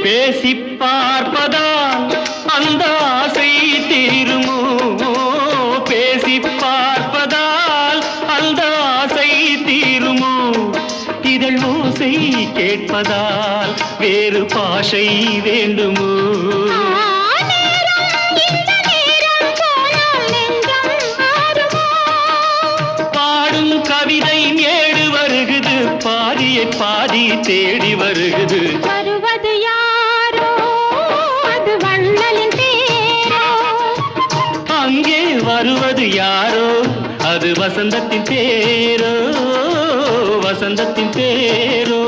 பேசி பார்ப்பதால் அந்த ஆசை தீருமோ பேசி பார்ப்பதால் அந்த ஆசை தீருமோ இதழ் ஓசை கேட்பதால் வேறு பாஷை வேண்டுமோ பாடும் கவிதை ஏடு வருகுது பாதியை பாதி தேடி வருகுது வருவது யாரோ அது வள்ளலின் தேரோ அங்கே வருவது யாரோ அது வசந்தத்தின் தேரோ வசந்தத்தின் தேரோ